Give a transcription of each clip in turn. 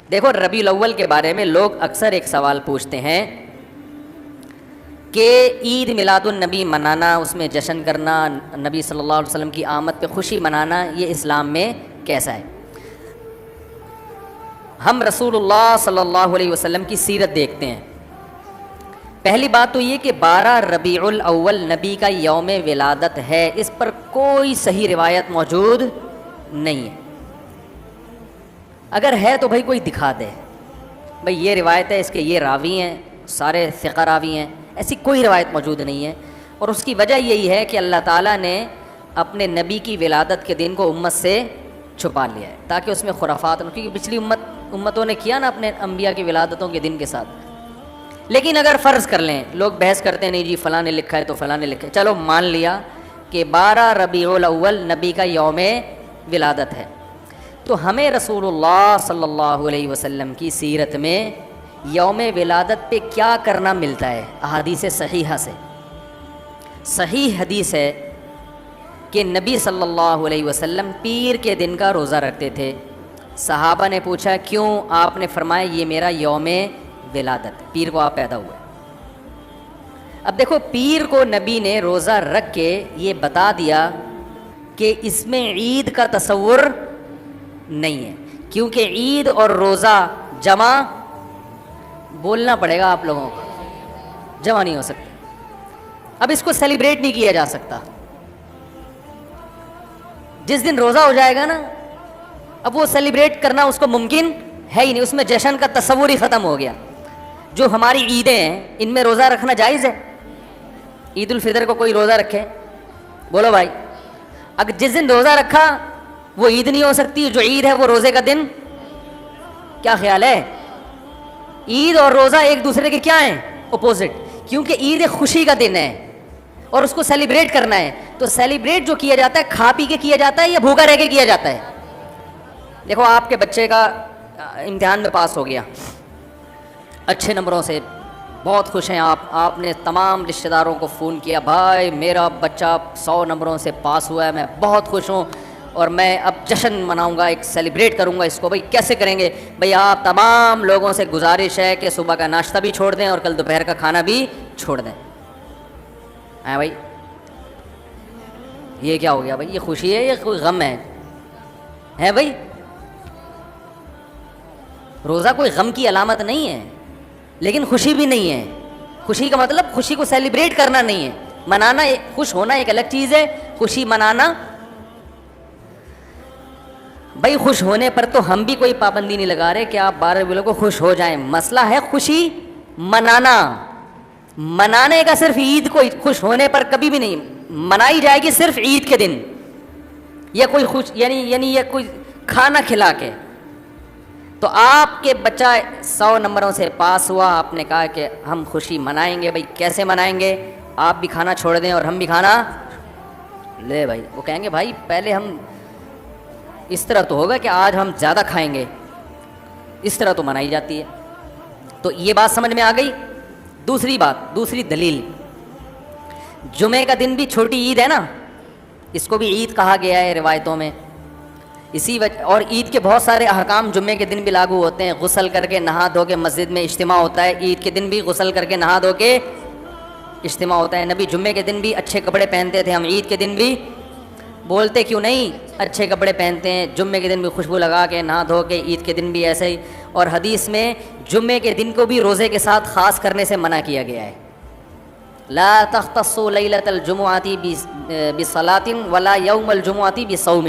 دیکھو ربیع الاول کے بارے میں لوگ اکثر ایک سوال پوچھتے ہیں کہ عید میلاد النبی منانا، اس میں جشن کرنا، نبی صلی اللہ علیہ وسلم کی آمد پہ خوشی منانا، یہ اسلام میں کیسا ہے؟ ہم رسول اللہ صلی اللہ علیہ وسلم کی سیرت دیکھتے ہیں۔ پہلی بات تو یہ کہ 12 ربیع الاول نبی کا یوم ولادت ہے، اس پر کوئی صحیح روایت موجود نہیں ہے۔ اگر ہے تو بھائی کوئی دکھا دے، بھائی یہ روایت ہے، اس کے یہ راوی ہیں، سارے ثقہ راوی ہیں، ایسی کوئی روایت موجود نہیں ہے۔ اور اس کی وجہ یہی ہے کہ اللہ تعالیٰ نے اپنے نبی کی ولادت کے دن کو امت سے چھپا لیا ہے تاکہ اس میں خرافات نہ، کیونکہ پچھلی امتوں نے کیا نا اپنے انبیاء کی ولادتوں کے دن کے ساتھ۔ لیکن اگر فرض کر لیں، لوگ بحث کرتے ہیں نہیں جی فلاں نے لکھا ہے تو فلاں نے لکھا ہے، چلو مان لیا کہ 12 ربیع الاول نبی کا یوم ولادت ہے، تو ہمیں رسول اللہ صلی اللہ علیہ وسلم کی سیرت میں یوم ولادت پہ کیا کرنا ملتا ہے؟ احادیث صحیحہ سے صحیح حدیث ہے کہ نبی صلی اللہ علیہ وسلم پیر کے دن کا روزہ رکھتے تھے۔ صحابہ نے پوچھا کیوں؟ آپ نے فرمایا یہ میرا یوم ولادت، پیر کو آپ پیدا ہوئے۔ اب دیکھو پیر کو نبی نے روزہ رکھ کے یہ بتا دیا کہ اس میں عید کا تصور نہیں ہے، کیونکہ عید اور روزہ جمع بولنا پڑے گا آپ لوگوں کو، جمع نہیں ہو سکتا۔ اب اس کو سیلیبریٹ نہیں کیا جا سکتا۔ جس دن روزہ ہو جائے گا نا، اب وہ سیلیبریٹ کرنا اس کو ممکن ہے ہی نہیں، اس میں جشن کا تصور ہی ختم ہو گیا۔ جو ہماری عیدیں ہیں ان میں روزہ رکھنا جائز ہے؟ عید الفطر کو کوئی روزہ رکھے؟ بولو بھائی، اگر جس دن روزہ رکھا وہ عید نہیں ہو سکتی، جو عید ہے وہ روزے کا دن؟ کیا خیال ہے؟ عید اور روزہ ایک دوسرے کے کیا ہیں؟ اپوزٹ، کیونکہ عید ایک خوشی کا دن ہے اور اس کو سیلیبریٹ کرنا ہے۔ تو سیلیبریٹ جو کیا جاتا ہے کھا پی کے کیا جاتا ہے یا بھوکا رہ کے کیا جاتا ہے؟ دیکھو آپ کے بچے کا امتحان میں پاس ہو گیا اچھے نمبروں سے، بہت خوش ہیں آپ نے تمام رشتہ داروں کو فون کیا، بھائی میرا بچہ 100 نمبروں سے پاس ہوا ہے، میں بہت خوش ہوں اور میں اب جشن مناؤں گا، ایک سیلیبریٹ کروں گا اس کو۔ بھائی کیسے کریں گے؟ بھائی آپ تمام لوگوں سے گزارش ہے کہ صبح کا ناشتہ بھی چھوڑ دیں اور کل دوپہر کا کھانا بھی چھوڑ دیں۔ ہاں بھائی یہ کیا ہو گیا بھائی؟ یہ خوشی ہے یا کوئی غم ہے بھائی؟ روزہ کوئی غم کی علامت نہیں ہے لیکن خوشی بھی نہیں ہے۔ خوشی کا مطلب خوشی کو سیلیبریٹ کرنا نہیں ہے، منانا، خوش ہونا ایک الگ چیز ہے، خوشی منانا۔ بھائی خوش ہونے پر تو ہم بھی کوئی پابندی نہیں لگا رہے کہ آپ 12 ربیع کو خوش ہو جائیں، مسئلہ ہے خوشی منانا۔ منانے کا صرف عید کو خوش ہونے پر کبھی بھی نہیں منائی جائے گی، صرف عید کے دن یا کوئی خوش یعنی یا کوئی کھانا کھلا کے۔ تو آپ کے بچہ 100 نمبروں سے پاس ہوا، آپ نے کہا کہ ہم خوشی منائیں گے۔ بھائی کیسے منائیں گے؟ آپ بھی کھانا چھوڑ دیں اور ہم بھی کھانا لے۔ بھائی وہ کہیں گے بھائی پہلے ہم اس طرح تو ہوگا کہ آج ہم زیادہ کھائیں گے، اس طرح تو منائی جاتی ہے۔ تو یہ بات سمجھ میں آ گئی۔ دوسری بات، دوسری دلیل، جمعے کا دن بھی چھوٹی عید ہے نا، اس کو بھی عید کہا گیا ہے روایتوں میں، اسی وجہ، اور عید کے بہت سارے احکام جمعے کے دن بھی لاگو ہوتے ہیں۔ غسل کر کے نہا دھو کے مسجد میں اجتماع ہوتا ہے، عید کے دن بھی غسل کر کے نہا دھو کے اجتماع ہوتا ہے۔ نبی جمعے کے دن بھی اچھے کپڑے پہنتے تھے، ہم عید کے دن بھی بولتے کیوں نہیں اچھے کپڑے پہنتے ہیں، جمعے کے دن بھی خوشبو لگا کے نہا دھو کے، عید کے دن بھی ایسے ہی۔ اور حدیث میں جمعے کے دن کو بھی روزے کے ساتھ خاص کرنے سے منع کیا گیا ہے، لا تختصوا لیلۃ الجمعۃ بصلاۃ ولا یوم الجمعۃ بصوم۔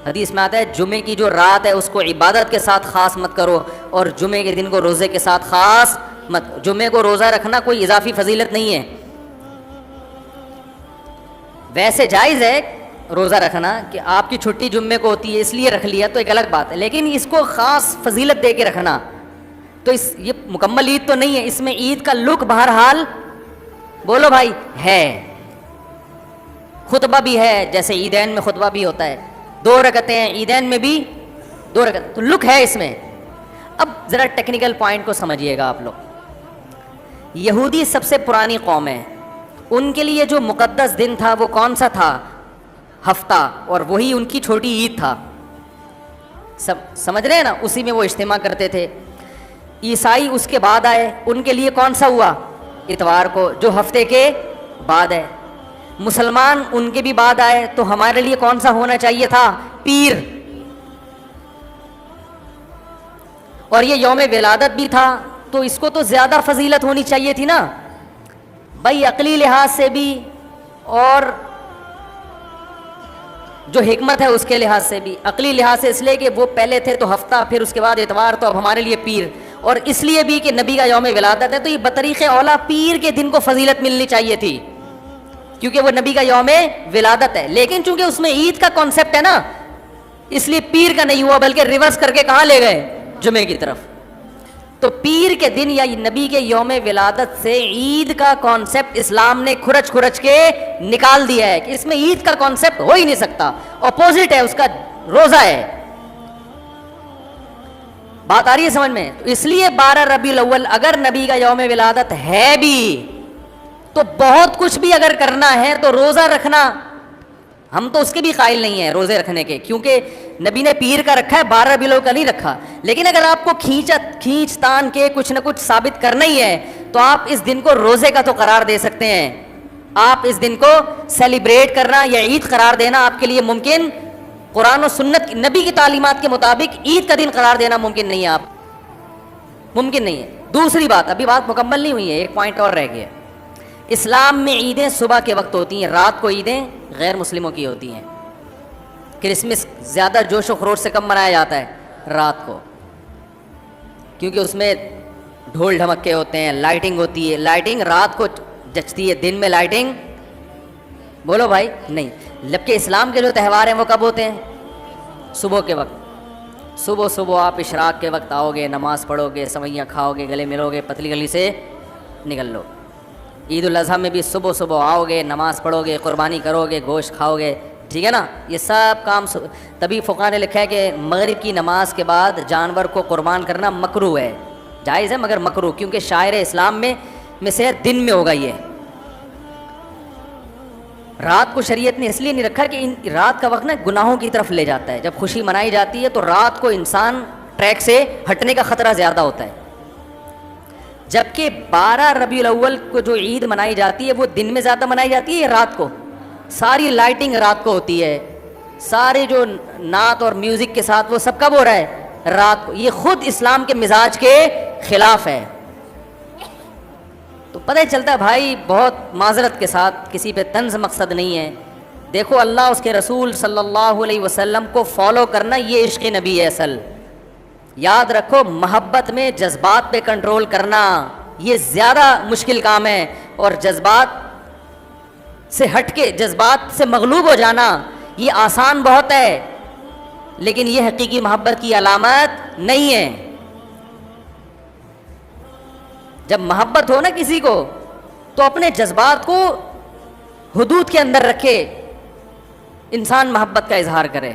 حدیث میں آتا ہے جمعے کی جو رات ہے اس کو عبادت کے ساتھ خاص مت کرو اور جمعے کے دن کو روزے کے ساتھ خاص مت۔ جمعے کو روزہ رکھنا کوئی اضافی فضیلت نہیں ہے، ویسے جائز ہے روزہ رکھنا کہ آپ کی چھٹی جمعے کو ہوتی ہے اس لیے رکھ لیا تو ایک الگ بات ہے، لیکن اس کو خاص فضیلت دے کے رکھنا تو یہ مکمل عید تو نہیں ہے۔ اس میں عید کا لک بہرحال بولو بھائی ہے، خطبہ بھی ہے، جیسے عیدین میں خطبہ بھی ہوتا ہے، 2 رکعتیں ہیں عیدین میں بھی 2 رکعتیں، تو لک ہے اس میں۔ اب ذرا ٹیکنیکل پوائنٹ کو سمجھیے گا آپ لوگ۔ یہودی سب سے پرانی قوم ہے، ان کے لیے جو مقدس دن تھا وہ کون سا تھا؟ ہفتہ، اور وہی ان کی چھوٹی عید تھا۔ سمجھ رہے ہیں نا, اسی میں وہ اجتماع کرتے تھے. عیسائی اس کے بعد آئے, ان کے لیے کون سا ہوا؟ اتوار کو, جو ہفتے کے بعد ہے. مسلمان ان کے بھی بعد آئے, تو ہمارے لیے کون سا ہونا چاہیے تھا؟ پیر. اور یہ یوم ولادت بھی تھا, تو اس کو تو زیادہ فضیلت ہونی چاہیے تھی نا بھائی, عقلی لحاظ سے بھی اور جو حکمت ہے اس کے لحاظ سے بھی. عقلی لحاظ سے اس لیے کہ وہ پہلے تھے تو ہفتہ, پھر اس کے بعد اتوار, تو اب ہمارے لیے پیر. اور اس لیے بھی کہ نبی کا یوم ولادت ہے, تو یہ بطریق اولا پیر کے دن کو فضیلت ملنی چاہیے تھی, کیونکہ وہ نبی کا یوم ولادت ہے. لیکن چونکہ اس میں عید کا کانسیپٹ ہے نا, اس لیے پیر کا نہیں ہوا, بلکہ ریورس کر کے کہاں لے گئے؟ جمعے کی طرف. تو پیر کے دن یا نبی کے یوم ولادت سے عید کا کانسیپٹ اسلام نے کھرچ کھرچ کے نکال دیا ہے کہ اس میں عید کا کانسیپٹ ہو ہی نہیں سکتا, اپوزٹ ہے اس کا, روزہ ہے. بات آ رہی ہے سمجھ میں؟ تو اس لیے 12 ربیع الاول اگر نبی کا یوم ولادت ہے بھی, تو بہت کچھ بھی اگر کرنا ہے تو روزہ رکھنا, ہم تو اس کے بھی قائل نہیں ہیں روزے رکھنے کے, کیونکہ نبی نے پیر کا رکھا ہے, 12 ربیع الاول کا نہیں رکھا. لیکن اگر آپ کو کھینچ تان کے کچھ نہ کچھ ثابت کرنا ہی ہے, تو آپ اس دن کو روزے کا تو قرار دے سکتے ہیں. آپ اس دن کو سیلیبریٹ کرنا یا عید قرار دینا آپ کے لیے ممکن, قرآن و سنت نبی کی تعلیمات کے مطابق عید کا دن قرار دینا ممکن نہیں ہے, آپ ممکن نہیں ہے. دوسری بات, ابھی بات مکمل نہیں ہوئی ہے, ایک پوائنٹ اور رہ گیا. اسلام میں عیدیں صبح کے وقت ہوتی ہیں, رات کو عیدیں غیر مسلموں کی ہوتی ہیں. کرسمس زیادہ جوش و خروش سے کم منایا جاتا ہے رات کو, کیونکہ اس میں ڈھول ڈھمکے ہوتے ہیں, لائٹنگ ہوتی ہے. لائٹنگ رات کو جچتی ہے, دن میں لائٹنگ بولو بھائی نہیں. جبکہ اسلام کے جو تہوار ہیں وہ کب ہوتے ہیں؟ صبح کے وقت. صبح آپ اشراق کے وقت آؤ گے, نماز پڑھو گے, سوئیاں کھاؤ گے, گلے ملو گے, پتلی گلی سے نکل لو. عید الاضحیٰ میں بھی صبح آؤ گے, نماز پڑھو گے, قربانی کرو گے, گوشت کھاؤ گے, ٹھیک ہے نا. یہ سب کام تبھی فقہاء نے لکھا ہے کہ مغرب کی نماز کے بعد جانور کو قربان کرنا مکروہ ہے, جائز ہے مگر مکروہ, کیونکہ شاعر اسلام میں سے دن میں ہوگا. یہ رات کو شریعت نے اس لیے نہیں رکھا کہ رات کا وقت نا گناہوں کی طرف لے جاتا ہے. جب خوشی منائی جاتی ہے تو رات کو انسان ٹریک سے ہٹنے کا خطرہ زیادہ ہوتا ہے. جبکہ 12 ربیع الاول کو جو عید منائی جاتی ہے وہ دن میں زیادہ منائی جاتی ہے یا رات کو؟ ساری لائٹنگ رات کو ہوتی ہے, سارے جو نعت اور میوزک کے ساتھ وہ سب کب ہو رہا ہے؟ رات کو. یہ خود اسلام کے مزاج کے خلاف ہے. تو پتہ چلتا ہے بھائی, بہت معذرت کے ساتھ, کسی پہ طنز مقصد نہیں ہے. دیکھو اللہ اس کے رسول صلی اللہ علیہ وسلم کو فالو کرنا یہ عشق نبی ہے اصل. یاد رکھو, محبت میں جذبات پہ کنٹرول کرنا یہ زیادہ مشکل کام ہے, اور جذبات سے ہٹ کے, جذبات سے مغلوب ہو جانا یہ آسان بہت ہے, لیکن یہ حقیقی محبت کی علامت نہیں ہے. جب محبت ہو نا کسی کو, تو اپنے جذبات کو حدود کے اندر رکھے, انسان محبت کا اظہار کرے.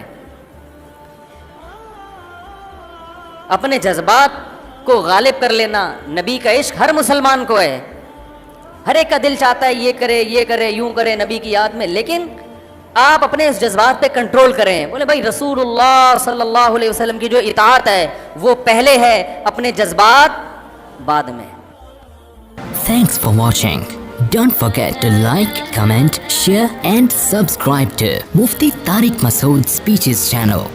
اپنے جذبات کو غالب کر لینا, نبی کا عشق ہر مسلمان کو ہے, ہر ایک کا دل چاہتا ہے یہ کرے یوں کرے نبی کی یاد میں, لیکن آپ اپنے اس جذبات پہ کنٹرول کریں. بولے بھائی رسول اللہ صلی اللہ علیہ وسلم کی جو اطاعت ہے وہ پہلے ہے, اپنے جذبات بعد میں. Thanks for watching. Don't forget to like, comment, share and subscribe to Mufti Tariq Masood Speeches channel.